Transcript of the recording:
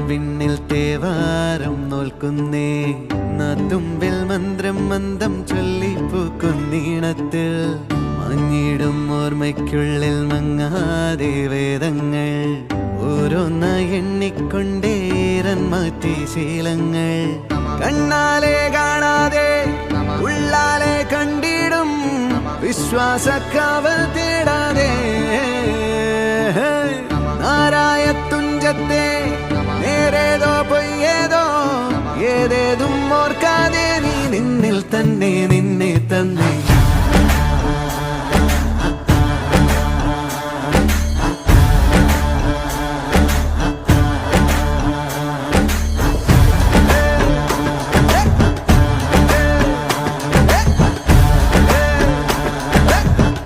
വിണ്ണിൽ തേവാരം നോൽക്കുന്നേ നാത്തുമ്പിൽ മന്ത്രം മന്ദം ചൊല്ലിപ്പൂക്കുന്നീണത്തിൽ മങ്ങിടും ഓർമ്മയ്ക്കുള്ളിൽ മങ്ങാതെ വേദങ്ങൾ ഓരോന്നായി എണ്ണിക്കൊണ്ടേരൻ മാറ്റി ശീലങ്ങൾ കണ്ണാലെ കാണാതെ ഉള്ളാലെ കണ്ടിടും വിശ്വാസക്കാവൽ തേടാതെ നാരായ തുഞ്ചത്തെ നേരേതോ പൊയ്യേതോ ഏതേതും ഓർക്കാതെ നീ നിന്നിൽ തന്നെ നിന്നെ തന്നെ